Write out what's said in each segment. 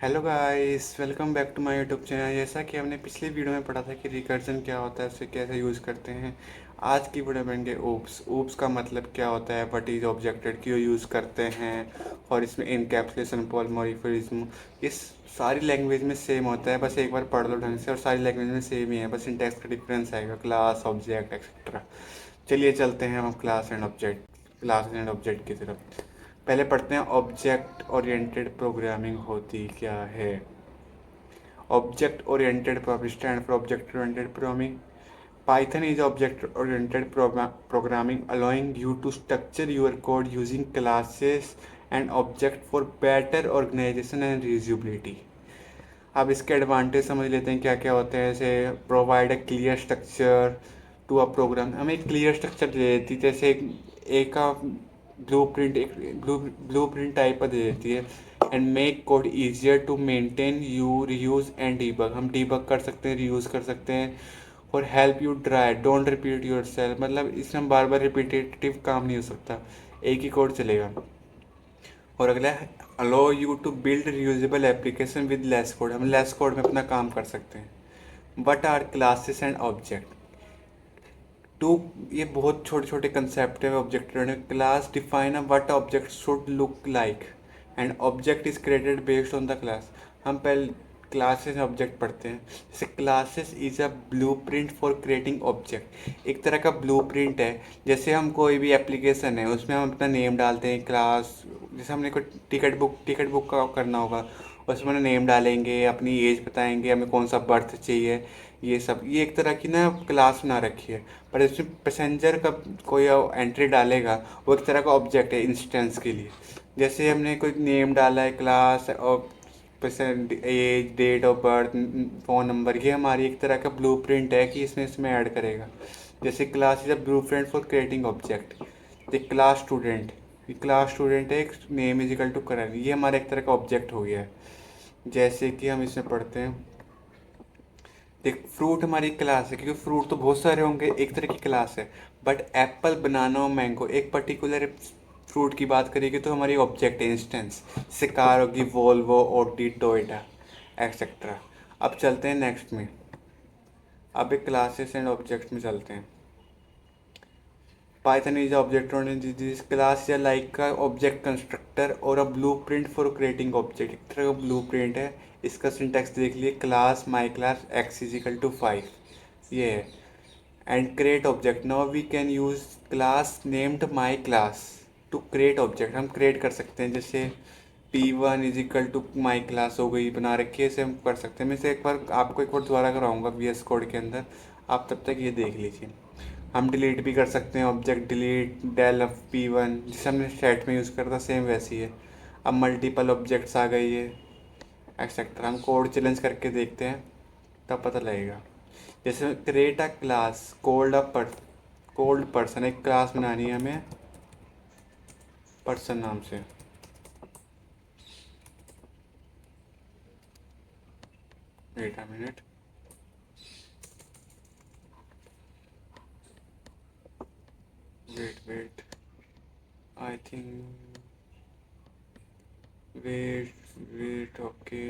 Hello guys, welcome back to my YouTube channel. जैसा कि हमने पिछली वीडियो में पढ़ा था कि रिकर्जन क्या होता है, उसे कैसे यूज़ करते हैं। आज की वीडियो में पढ़ेंगे ओप्स। ओप्स का मतलब क्या होता है, व्हाट इज ऑब्जेक्टेड, क्यों यूज़ करते हैं, और इसमें इनकैप्सुलेशन, पॉलीमॉर्फिज्म, इस सारी लैंग्वेज में सेम होता है। बस एक बार पढ़ लो ढंग से और सारी लैंग्वेज में सेम ही है, बस सिंटैक्स का डिफरेंस आएगा, क्लास, ऑब्जेक्ट एक्सेट्रा। चलिए चलते हैं हम क्लास एंड ऑब्जेक्ट की तरफ। पहले पढ़ते हैं ऑब्जेक्ट ओरिएंटेड प्रोग्रामिंग होती क्या है। Object oriented stand for object oriented programming. Python is object-oriented programming, allowing you to structure your code using classes and objects for better organization and reusability. अब इसके एडवांटेज समझ लेते हैं क्या क्या होते हैं। जैसे provide a clear structure to a program, हमें एक क्लियर स्ट्रक्चर दे देती है। जैसे एक का ब्लू प्रिंट टाइप का दे देती है। And make code easier to maintain, you reuse and debug, हम डीबग कर सकते हैं, रीयूज कर सकते हैं। और help you dry, don't repeat yourself, मतलब इसमें हम बार बार रिपीटेटिव काम नहीं हो सकता, एक ही कोड चलेगा। और अगला है allow you to build reusable application with less code, हम लेस कोड में अपना काम कर सकते हैं। What are classes and object too, ये बहुत छोटे छोटे कंसेप्ट है object. Class define a what object should look like, and object is created based on the class. हम पहले क्लासेस ऑब्जेक्ट पढ़ते हैं। जैसे classes is a blueprint for creating object, एक तरह का ब्लूप्रिंट है। जैसे हम कोई भी एप्लीकेशन है उसमें हम अपना नेम डालते हैं, क्लास, जैसे हमने कोई टिकट बुक का करना होगा, उसमें नेम डालेंगे, अपनी एज बताएंगे, हमें कौन सा बर्थ चाहिए, ये सब, ये एक तरह की ना क्लास बना रखी है। पर इसमें पैसेंजर का कोई एंट्री डालेगा, वो एक तरह का ऑब्जेक्ट है इंस्टेंस के लिए। जैसे हमने कोई नेम डाला है, क्लास और patient, age, date of birth, phone number, ये हमारी एक तरह का ब्लूप्रिंट है कि इसमें ऐड करेगा। जैसे class is a blueprint for creating object. The class student, class student है, एक name is equal to current, ये हमारा एक तरह का ऑब्जेक्ट हो गया है। जैसे कि हम इसमें पढ़ते हैं, देख फ्रूट हमारी क्लास है, क्योंकि फ्रूट तो बहुत सारे होंगे, एक तरह की क्लास है। बट एप्पल, बनाना और मैंगो एक पर्टिकुलर फ्रूट की बात करेगी तो हमारी ऑब्जेक्ट है, इंस्टेंस। जैसे कार होगी वोल्वो, ऑडी, टोयोटा एक्सेट्रा। अब चलते हैं नेक्स्ट में, अब एक क्लासेस एंड ऑब्जेक्ट में चलते हैं। Python is object oriented, this class या like का ऑब्जेक्ट कंस्ट्रक्टर और a blueprint for creating object, एक तरह का ब्लूप्रिंट है। इसका सिंटैक्स देख लिए, class my class X is equal to 5, ये है। And create object, now we can use class named my class to create object, हम क्रिएट कर सकते हैं। जैसे P1 is equal to my class हो गई, बना रखी है, इसे हम कर सकते हैं। मैं इसे एक बार आपको एक बार दोबारा कराऊंगा VS कोड के अंदर, आप तब तक ये देख लीजिए। हम डिलीट भी कर सकते हैं, object delete del of P1, जिसे हमने सेट में यूज़ करता सेम वैसी है। अब मल्टीपल ऑब्जेक्ट्स आ गई है एक्सेट्रा। हम कोड चैलेंज करके देखते हैं, तब पता लगेगा। जैसे create a class called person, एक क्लास बनानी है हमें पर्सन नाम से। Wait a minute, wait I think, wait okay.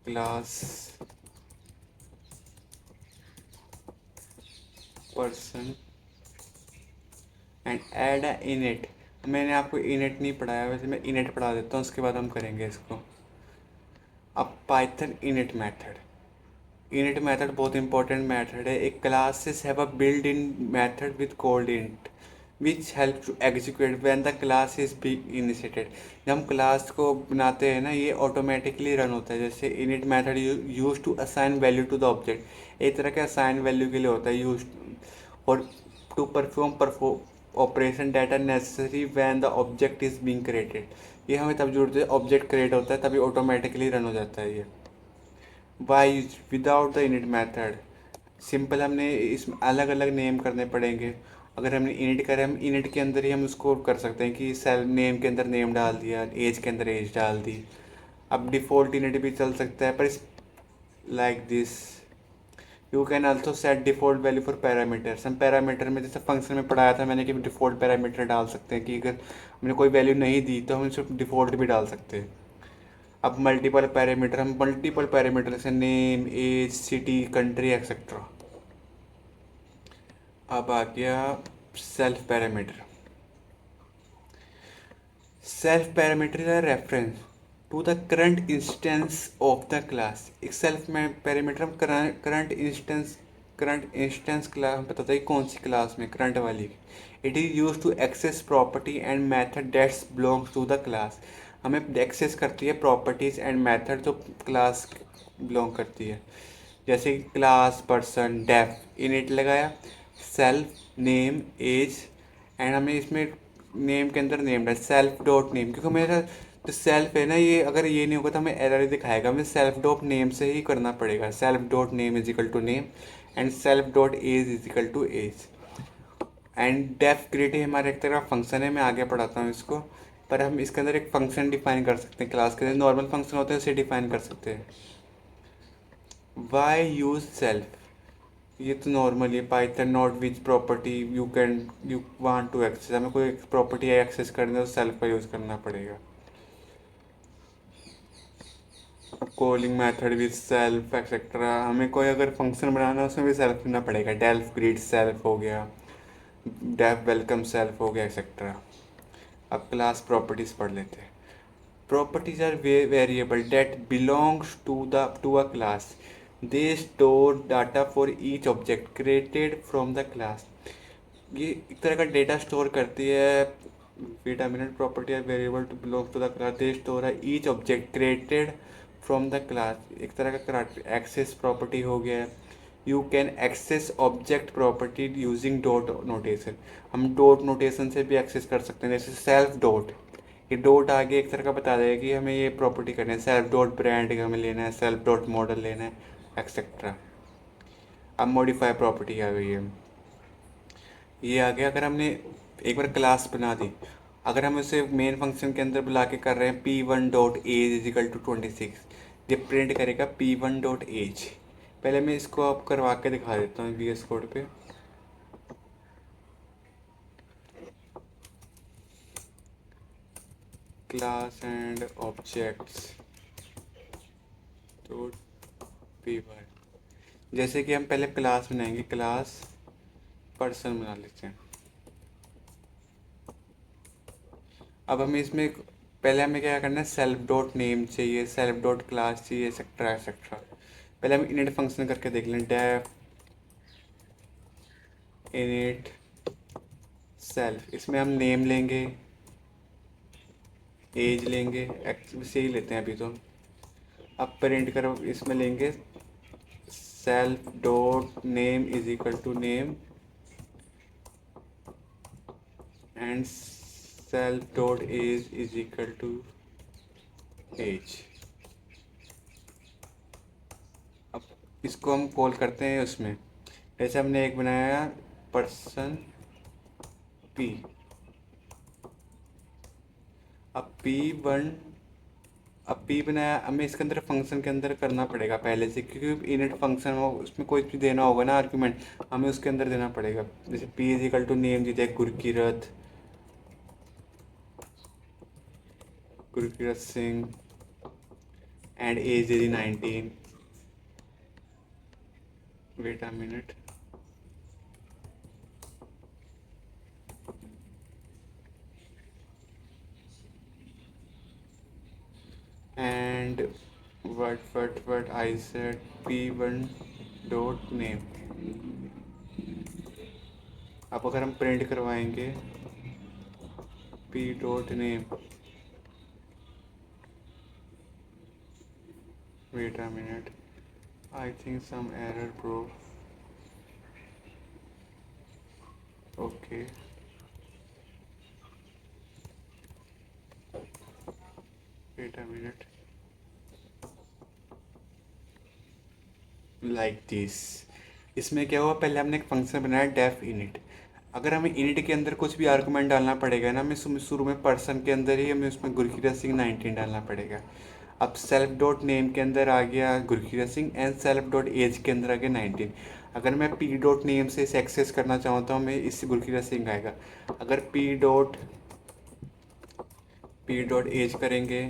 Class person and add a init. मैंने आपको इनिट नहीं पढ़ाया, वैसे मैं इनिट पढ़ा देता हूँ, उसके बाद हम करेंगे इसको। अब पाइथन इनिट मेथड बहुत इंपॉर्टेंट मेथड है। एक classes have a build in method with called int which help to execute when the class is be initiated. जब हम क्लास को बनाते हैं ना, ये ऑटोमेटिकली रन होता है। जैसे init method use to assign value to the object, एक तरह का असाइन वैल्यू के लिए होता है यूज। और to perform operation data necessary when the object is being created, ये हमें तब जरूरत है, ऑब्जेक्ट क्रिएट होता है तभी ऑटोमेटिकली रन हो जाता है ये। Why without the init method, simple हमने इसमें अलग अलग नेम करने पड़ेंगे। अगर हमने इनिट करें, हम इनिट के अंदर ही हम उसको कर सकते हैं कि सेल नेम के अंदर नेम डाल दिया, एज के अंदर एज डाल दी। अब डिफ़ॉल्ट इनिट भी चल सकता है, पर इस like this, you can also set default value for parameters. हम पैरामीटर में जैसे फंक्शन में पढ़ाया था मैंने कि डिफ़ॉल्ट पैरामीटर डाल सकते हैं कि अगर हमने कोई वैल्यू नहीं दी तो हम सिर्फ डिफ़ॉल्ट भी डाल सकते हैं। अब मल्टीपल पैरामीटर, हम मल्टीपल पैरामीटर जैसे name, age, city, country etcetera. अब आ गया self parameter. Self parameter is a reference to the current instance of the class. एक सेल्फ में पैरामीटर हम करंट इंस्टेंस क्लास हम बताता है कौन सी क्लास में, करंट वाली। It is use to access property and method that's belongs to the class. हमें एक्सेस करती है प्रॉपर्टीज़ एंड मैथड जो क्लास बिलोंग करती है। जैसे क्लास, पर्सन, डेफ, इनिट लगाया, सेल्फ, नेम, एज, एंड हमें इसमें नेम के अंदर नेम है सेल्फ डॉट नेम, क्योंकि मेरा जो सेल्फ है ना ये अगर ये नहीं होगा तो हमें एरर ही दिखाएगा। हमें सेल्फ डॉट नेम से ही करना पड़ेगा। Self dot name is equal to name and self dot age is equal to age. And def creative हमारा एक तरह का फंक्शन है, मैं आगे पढ़ाता हूँ इसको। पर हम इसके अंदर एक फंक्शन डिफाइन कर सकते हैं, क्लास के अंदर नॉर्मल फंक्शन होते हैं उसे डिफाइन कर सकते हैं। वाई यूज सेल्फ, ये तो नॉर्मल है। Python not which property you want to access, हमें कोई प्रॉपर्टी एक्सेस करनी है तो सेल्फ का यूज़ करना पड़ेगा। Calling method with self etcetera, हमें कोई अगर फंक्शन बनाना है उसमें भी सेल्फ करना पड़ेगा। डेल्फ ग्रीट सेल्फ हो गया, डेफ वेलकम सेल्फ हो गया एक्सेट्रा। अब क्लास प्रॉपर्टीज पढ़ लेते हैं। Properties are variable that belongs to a class. They store data for each object created from the class. ये एक तरह का डेटा स्टोर करती है। Wait a minute, property are variable to belongs to the class, they store each object created from the class. एक तरह का access property हो गया है। You can access object property using dot notation. हम dot notation से भी access कर सकते हैं, जैसे सेल्फ डॉट। ये डॉट आगे एक तरह का बता देगा कि हमें ये प्रॉपर्टी करनी है। सेल्फ डॉट ब्रांड हमें लेना है, सेल्फ डॉट मॉडल लेना है एक्सेट्रा। अब मॉडिफाई प्रॉपर्टी आ गई है। ये आ गया, अगर हमने एक बार क्लास बना दी, अगर हम उसे मेन फंक्शन के अंदर बुला के कर रहे हैं P1 dot as is equal to 26, ये प्रिंट करेगा P1 डॉट एज। पहले मैं इसको आप करवा के दिखा देता हूँ VS कोड पे। Class and objects dot P1, जैसे कि हम पहले क्लास बनाएंगे, क्लास पर्सन बना लेते हैं। अब हमें इसमें पहले हमें क्या करना है, सेल्फ डॉट नेम चाहिए, सेल्फ डॉट क्लास चाहिए, एक्सेट्रा एक्सेट्रा। पहले हम इनिट फंक्शन करके देख लें। डेफ इनिट सेल्फ, इसमें हम नेम लेंगे, एज लेंगे, से ही लेते हैं अभी तो। अब प्रिंट करो, इसमें लेंगे self dot name is equal to name and self dot age is equal to age. अब इसको हम कॉल करते हैं उसमें, जैसे हमने एक बनाया पर्सन पी। अब P1, अब P बनाया, हमें इसके अंदर फंक्शन के अंदर करना पड़ेगा पहले से, क्योंकि इनिट फंक्शन हो उसमें कोई भी देना होगा ना आर्ग्यूमेंट, हमें उसके अंदर देना पड़ेगा। जैसे P is equal to name दी जाए गुरकीरत, गुरकीरत सिंह, एंड एज दे दी 19। Wait a minute, and what I said P1 dot name. अब अगर हम प्रिंट करवाएंगे P dot name, wait a minute, I think some error bro, okay, wait a minute, like this। इसमें क्या हुआ, पहले हमने एक फंक्शन बनाया डेफ इनिट। अगर हमें इनिट के अंदर कुछ भी आर्गूमेंट डालना पड़ेगा ना, हमें शुरू में पर्सन के अंदर ही हमें उसमें गुरकीरत सिंह 19 डालना पड़ेगा। अब सेल्फ डॉट नेम के अंदर आ गया Gurkirat Singh and self dot age के अंदर आ गया 19। अगर मैं पी डॉट नेम से इसे एक्सेस करना चाहूँ तो हमें इससे गुरकीरत सिंह आएगा। अगर पी डॉट एज करेंगे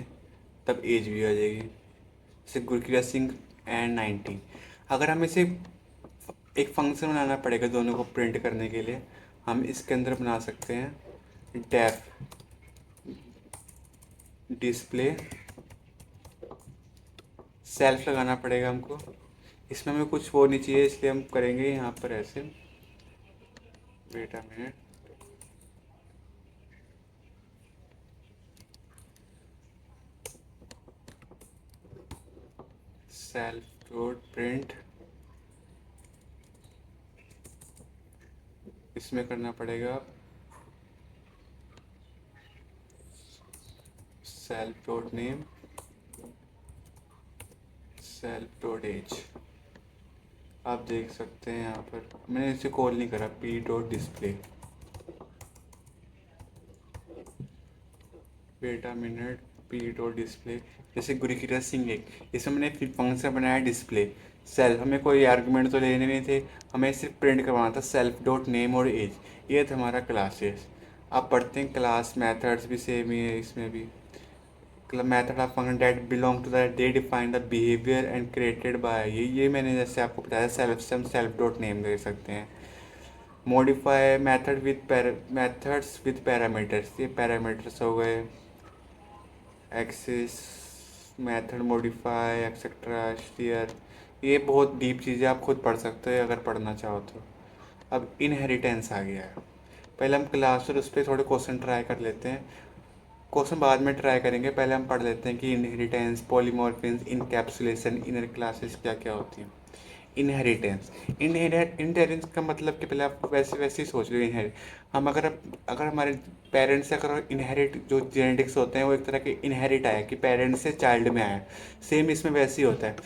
तब एज भी आ जाएगी, जैसे गुरकीरत सिंह एंड 19। अगर हम इसे एक फंक्शन बनाना पड़ेगा दोनों को प्रिंट करने के लिए, हम इसके अंदर बना सकते हैं डेफ डिस्प्ले सेल्फ लगाना पड़ेगा हमको। इसमें हमें कुछ वो नहीं चाहिए, इसलिए हम करेंगे यहाँ पर ऐसे, wait a minute, self dot print, इसमें करना पड़ेगा self dot name self dot age. आप देख सकते हैं यहाँ पर मैंने इसे कॉल नहीं करा, P dot display, wait a minute, P dot display, जैसे गुरकीरत सिंह एक, इसमें मैंने फंक्शन बनाया डिस्प्ले सेल्फ, हमें कोई आर्गुमेंट तो लेने नहीं थे, हमें सिर्फ प्रिंट करवाना था सेल्फ डॉट नेम और एज। ये था हमारा क्लासेस। आप पढ़ते हैं क्लास मेथड्स भी सेम ही है इसमें भी। Method of function that belong to that they define the behaviour and created by, ये मैंने जैसे आपको बताया सेल्फ से हम सेल्फ डॉट नेम दे सकते हैं। मॉडिफाई मेथड्स विद पैरामीटर्स, ये पैरामीटर्स हो गए, access method modify etcetera steer, ये बहुत डीप चीज़ें आप खुद पढ़ सकते हो अगर पढ़ना चाहो तो। अब इनहेरिटेंस आ गया है, पहले हम क्लास और उस पर थोड़े क्वेश्चन ट्राई कर लेते हैं, क्वेश्चन बाद में ट्राई करेंगे, पहले हम पढ़ लेते हैं कि inheritance, polymorphism, encapsulation, inner classes क्या क्या होती हैं। इनहेरिटेंस, इनहेरिटेंस का मतलब कि पहले आप वैसे ही सोच रहे हो इनहेरिट, हम अगर हमारे पेरेंट्स से अगर इनहेरिट जो जेनेटिक्स होते हैं वो एक तरह के इनहेरिट आया कि पेरेंट्स से चाइल्ड में आया, सेम इसमें वैसे ही होता है।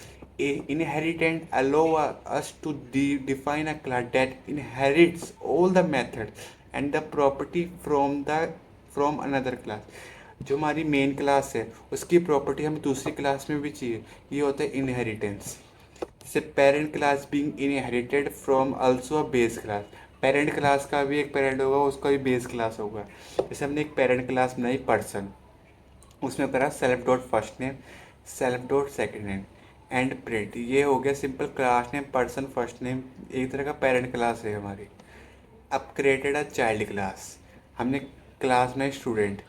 Inheritance allow us to define a class that inherits all the method and the property from another class. जो हमारी मेन क्लास है उसकी प्रॉपर्टी हमें दूसरी क्लास में भी चाहिए, ये होता है इनहेरिटेंस। जैसे parent class being inherited from also a base class, parent class का भी एक पेरेंट होगा उसका भी बेस क्लास होगा। जैसे हमने एक पेरेंट क्लास बनाई पर्सन, उसमें करा self dot first name self dot second name and print, ये हो गया simple class name person first name, एक तरह का पेरेंट क्लास है हमारी। अब क्रिएटेड अ चाइल्ड क्लास, हमने क्लास में स्टूडेंट,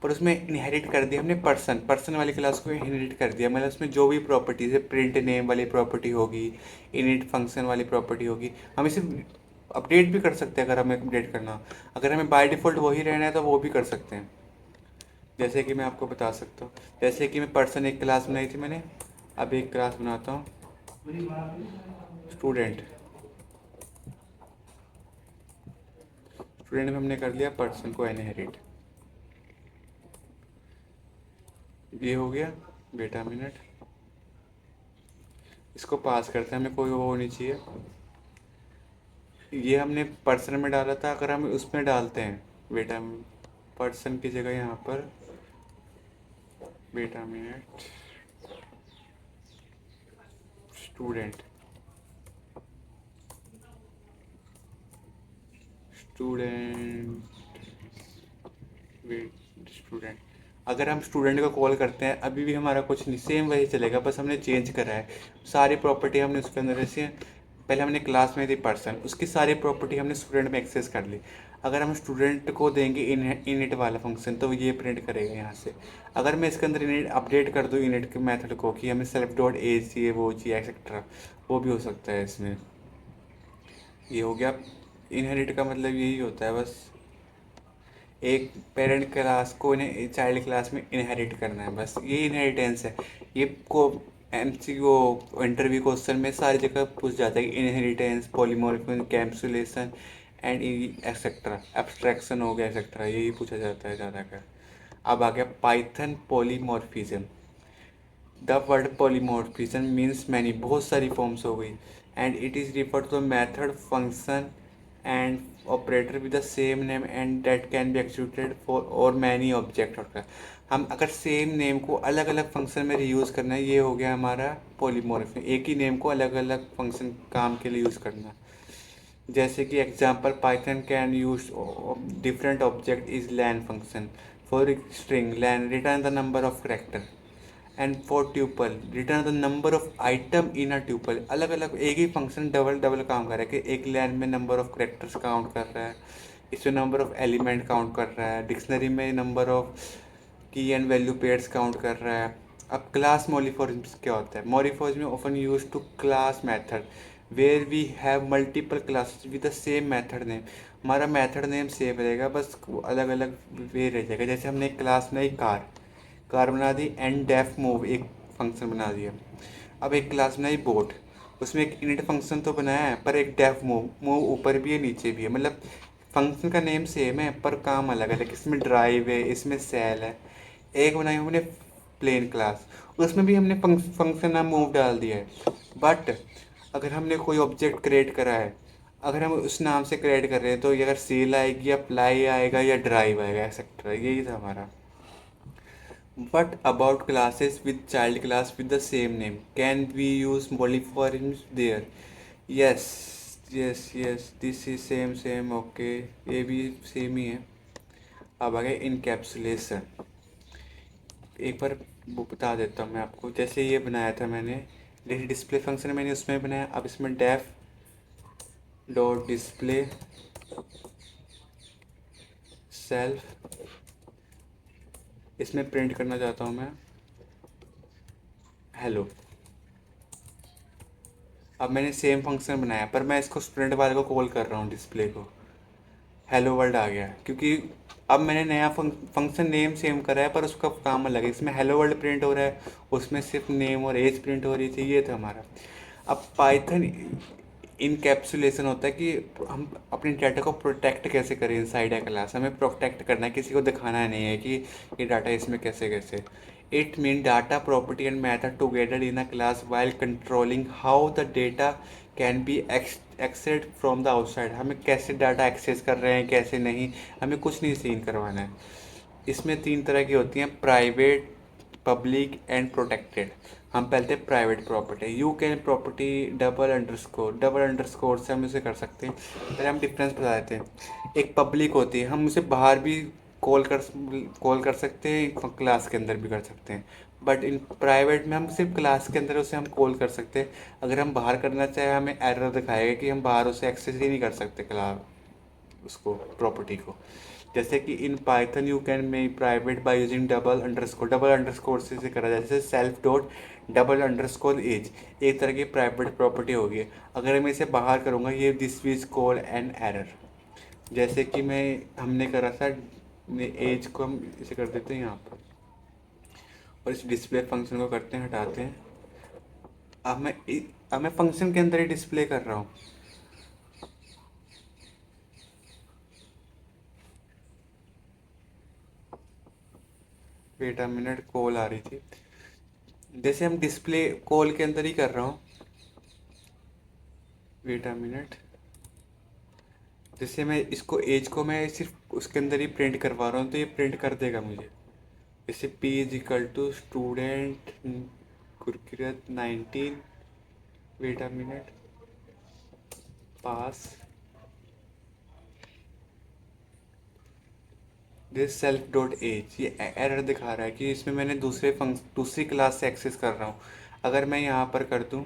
पर उसमें इनहेरिट कर दिया हमने पर्सन वाली क्लास को इनहेरिट कर दिया, मतलब उसमें जो भी प्रॉपर्टीज है प्रिंट नेम वाली प्रॉपर्टी होगी, इनिट फंक्शन वाली प्रॉपर्टी होगी, हम इसे अपडेट भी कर सकते हैं अगर हमें अपडेट करना हो। अगर हमें बाय डिफ़ॉल्ट वही रहना है तो वो भी कर सकते हैं। जैसे कि मैं आपको बता सकता हूँ, जैसे कि मैं पर्सन एक क्लास बनाई थी मैंने, अब एक क्लास बनाता हूँ स्टूडेंट, स्टूडेंट में हमने कर लिया पर्सन को इनहेरिट, ये हो गया। बेटा मिनट, इसको पास करते हैं, हमें कोई वो नहीं चाहिए, ये हमने पर्सन में डाला था, अगर हम उसमें डालते हैं बेटा पर्सन की जगह यहाँ पर बेटा minute student, student wait student, अगर हम स्टूडेंट को कॉल करते हैं अभी भी हमारा कुछ नहीं, सेम वही चलेगा, बस हमने चेंज करा है सारी प्रॉपर्टी हमने उसके अंदर, जैसे पहले हमने क्लास में थी पर्सन, उसकी सारी प्रॉपर्टी हमने स्टूडेंट में एक्सेस कर ली। अगर हम स्टूडेंट को देंगे इनिट वाला फंक्शन तो ये प्रिंट करेगा यहाँ से। अगर मैं इसके अंदर इनिट अपडेट कर दूँ इनिट के मेथड को कि हमें सेल्फ डॉट एज चाहिए वो चाहिए एक्सेट्रा, वो भी हो सकता है इसमें। ये हो गया, इनहेरिट का मतलब यही होता है बस, एक पेरेंट क्लास को इन्हें चाइल्ड क्लास में इनहेरिट करना है, बस ये इनहेरिटेंस है। ये को एमसीक्यू इंटरव्यू क्वेश्चन में सारी जगह पूछ जाता है कि inheritance, polymorphism, capsulation and etcetera, abstraction हो गया एक्सेट्रा, यही पूछा जाता है ज़्यादातर। अब आ गया Python polymorphism. The word polymorphism means many, बहुत सारी फॉर्म्स हो गई, and it is refer to the method function and operator with the same name and that can be executed for और मैनी ऑब्जेक्ट होता है। हम अगर सेम नेम को अलग अलग फंक्शन में रीयूज़ करना है, ये हो गया हमारा पॉलीमॉर्फिज्म। एक ही नेम को अलग अलग फंक्शन काम के लिए यूज़ करना। जैसे कि example Python can use different object is len function for string len return the number of character and for tuple return the number of item in a tuple. अलग अलग एक ही फंक्शन डबल डबल काम कर रहा है कि एक line में नंबर ऑफ करेक्टर्स काउंट कर रहा है, इसमें नंबर ऑफ एलिमेंट काउंट कर रहा है, डिक्शनरी में number of key and value pairs count कर रहा है। अब क्लास मॉडिफॉर्म्स क्या होता है? मॉडिफॉर्म्स often use to class method where we have multiple classes with the same method name. हमारा मेथड नेम सेम रहेगा, बस अलग अलग वे रह जाएगा। जैसे हमने एक क्लास बनाई कार, कार बना दी, एंड डेफ मूव एक फंक्शन बना दिया। अब एक क्लास बनाई बोट, उसमें एक इनिट फंक्शन तो बनाया है पर एक डेफ मूव, मूव ऊपर भी है नीचे भी है, मतलब फंक्शन का नेम सेम है पर काम अलग अलग। इसमें ड्राइव है, इसमें सेल है। एक बनाई हमने प्लेन क्लास, उसमें भी हमने फंक्शन नाम मूव डाल दिया है। बट अगर हमने कोई ऑब्जेक्ट क्रिएट करा है, अगर हम उस नाम से क्रिएट कर रहे हैं तो ये अगर सेल आएगी या प्लाई आएगा या ड्राइव आएगा, एक्सेट्रा। यही था हमारा। What about classes with child class with the same name? Can we use polyforms there? Yes, yes, yes. This is same. Okay, ये भी सेम ही है। अब आ गया इनकैप्सुलेशन। एक बार वो बता देता हूँ मैं आपको। जैसे ये बनाया था मैंने, जैसे डिस्प्ले फंक्शन मैंने उसमें बनाया। अब इसमें डेफ डॉट डिस्प्ले सेल्फ, इसमें प्रिंट करना चाहता हूँ मैं हेलो। अब मैंने सेम फंक्शन बनाया पर मैं इसको स्टूडेंट वाले को कॉल कर रहा हूँ, डिस्प्ले को। हेलो वर्ल्ड आ गया क्योंकि अब मैंने नया फंक्शन नेम सेम करा है पर उसका काम अलग है। इसमें हेलो वर्ल्ड प्रिंट हो रहा है, उसमें सिर्फ नेम और एज प्रिंट हो रही थी। ये था हमारा। अब पाइथन इनकैप्सुलेशन होता है कि हम अपने डाटा को प्रोटेक्ट कैसे करें इनसाइड ए क्लास। हमें प्रोटेक्ट करना है, किसी को दिखाना नहीं है कि ये डाटा इसमें कैसे कैसे। It mean data property and method together in a class while controlling how the data can be accessed from the outside. हमें कैसे डाटा एक्सेस कर रहे हैं कैसे नहीं, हमें कुछ नहीं सीन करवाना है। इसमें तीन तरह की होती हैं, प्राइवेट, पब्लिक एंड प्रोटेक्टेड। हम पहले private property, you can property double underscore से हम इसे कर सकते हैं। पहले हम डिफरेंस बता देते हैं। एक पब्लिक होती है, हम उसे बाहर भी कॉल कर सकते हैं, क्लास के अंदर भी कर सकते हैं। बट इन प्राइवेट में हम सिर्फ क्लास के अंदर उसे हम कॉल कर सकते हैं। अगर हम बाहर करना चाहें हमें एरर दिखाएगा कि हम बाहर उसे एक्सेस ही नहीं कर सकते क्लास, उसको प्रॉपर्टी को। जैसे कि in Python you can make private by using double underscore से करा जाए। जैसे self dot double underscore age, एक तरह की प्राइवेट प्रॉपर्टी होगी। अगर मैं इसे बाहर करूँगा, ये this was call an error. जैसे कि हमने करा था एज को, हम इसे कर देते हैं यहाँ पर और इस डिस्प्ले फंक्शन को करते हैं, हटाते हैं। अब मैं फंक्शन के अंदर ही डिस्प्ले कर रहा हूँ। वेट अ मिनट, कॉल आ रही थी। जैसे हम डिस्प्ले कॉल के अंदर ही कर रहा हूँ। Wait a minute. जैसे मैं इसको एज को मैं सिर्फ उसके अंदर ही प्रिंट करवा रहा हूँ तो ये प्रिंट कर देगा मुझे। जैसे P is equal to student Gurkirat 19, wait a minute, pass this self dot age. ये एरर दिखा रहा है कि इसमें मैंने दूसरी क्लास से एक्सेस कर रहा हूँ। अगर मैं यहाँ पर कर दूँ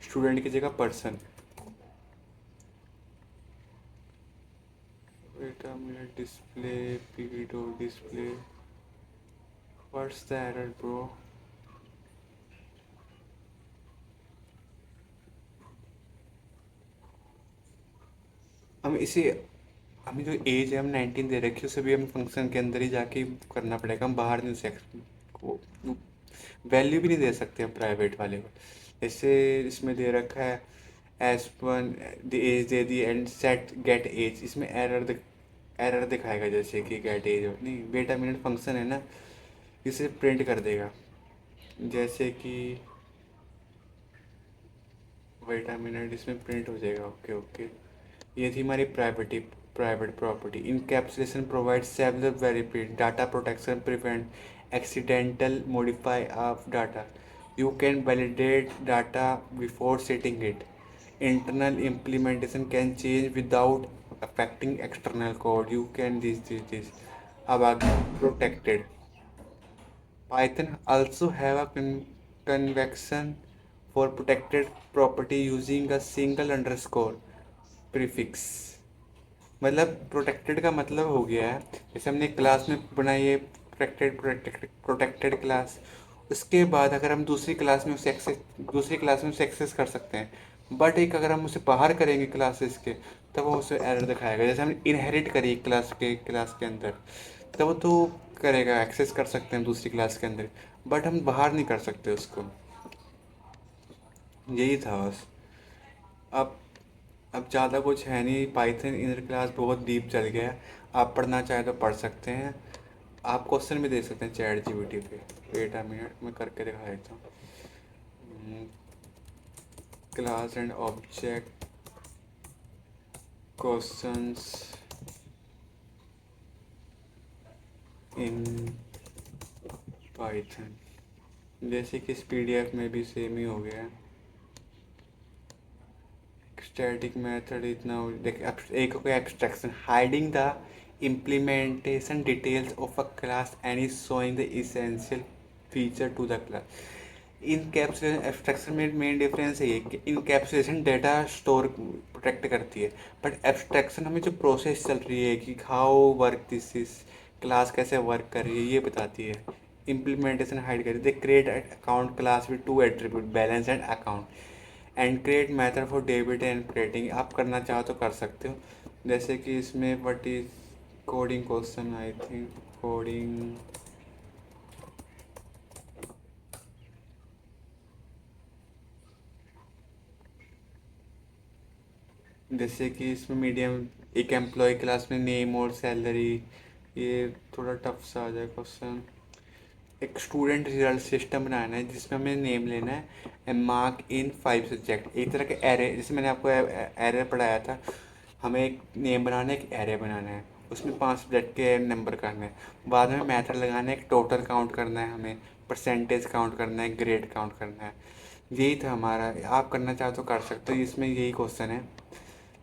स्टूडेंट की जगह person, wait a minute, display P dot display, what's the error bro. हम इसे, हमें जो एज है हम 19 दे रखी है, उसे भी हम फंक्शन के अंदर ही जाके करना पड़ेगा। हम बाहर नहीं उसे को वैल्यू भी नहीं दे सकते हम प्राइवेट वाले को। जैसे इसमें दे रखा है एस वन द एज दे दी एंड सेट गेट एज, इसमें एरर दिखाएगा जैसे कि गेट एज नहीं, वेट अ मिनट फंक्शन है ना, इसे प्रिंट कर देगा। जैसे कि वेट अ मिनट, इसमें प्रिंट हो जाएगा। ओके ओके, ये थी हमारी private property. Encapsulation provide several benefit. Data protection prevent accidental modify of data. You can validate data before setting it. Internal implementation can change without affecting external code. You can this. अब आगे protected. Python also have a convention for protected property using a single underscore prefix। मतलब protected का मतलब हो गया है, जैसे हमने क्लास में बनाई है प्रोटेक्टेड क्लास, उसके बाद अगर हम दूसरी क्लास में उसे एक्सेस कर सकते हैं, बट एक अगर हम उसे बाहर करेंगे क्लासेस के, तब वो उसे एरर दिखाएगा। जैसे हमने इनहेरिट करी क्लास के अंदर, तब वो तो करेगा, एक्सेस कर सकते हैं दूसरी क्लास के अंदर, बट हम बाहर नहीं कर सकते उसको। यही था बस। अब अब ज़्यादा कुछ है नहीं, पाइथन इनर क्लास बहुत डीप चल गया है। आप पढ़ना चाहें तो पढ़ सकते हैं। आप क्वेश्चन भी दे सकते हैं चैट जीपीटी पे। वेट अ मिनट, मैं करके दिखा देता हूँ। Class and object questions in Python, जैसे कि इस पीडीएफ में भी सेम ही हो गया है। स्टैटिक मेथड इतना देख, एक हो गया abstraction, hiding the implementation details of a class and is showing the essential feature to the class। Encapsulation abstraction में मेन डिफरेंस है कि इनकैप्सुलेशन डेटा स्टोर प्रोटेक्ट करती है, बट एब्स्ट्रैक्शन हमें जो प्रोसेस चल रही है कि how work this is, class कैसे वर्क कर रही है, ये बताती है। इम्प्लीमेंटेशन हाइड करती है। Create account class with two attribute, balance and account and create method for debit and credit. आप करना चाहो तो कर सकते हो। जैसे कि इसमें what is coding question, I think coding, जैसे कि इसमें मीडियम, एक एम्प्लॉय क्लास में नेम और सैलरी, ये थोड़ा टफ सा आ जाए क्वेश्चन। एक स्टूडेंट रिजल्ट सिस्टम बनाना है जिसमें हमें नेम लेना है एंड मार्क इन 5 सब्जेक्ट। एक तरह के एरे, जैसे मैंने आपको एरे पढ़ाया था, हमें एक नेम बनाना है, एक एरे बनाना है, उसमें 5 सब्जेक्ट के नंबर करने हैं। बाद में मेथड लगाना है, एक टोटल काउंट करना है, हमें परसेंटेज काउंट करना है, ग्रेड काउंट करना है। यही था हमारा। आप करना चाहो तो कर सकते हो, इसमें यही क्वेश्चन है।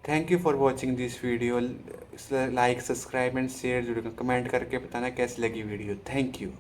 Thank you for watching this video. Like subscribe and share जरूर कमेंट करके बताना कैसी लगी वीडियो। Thank you.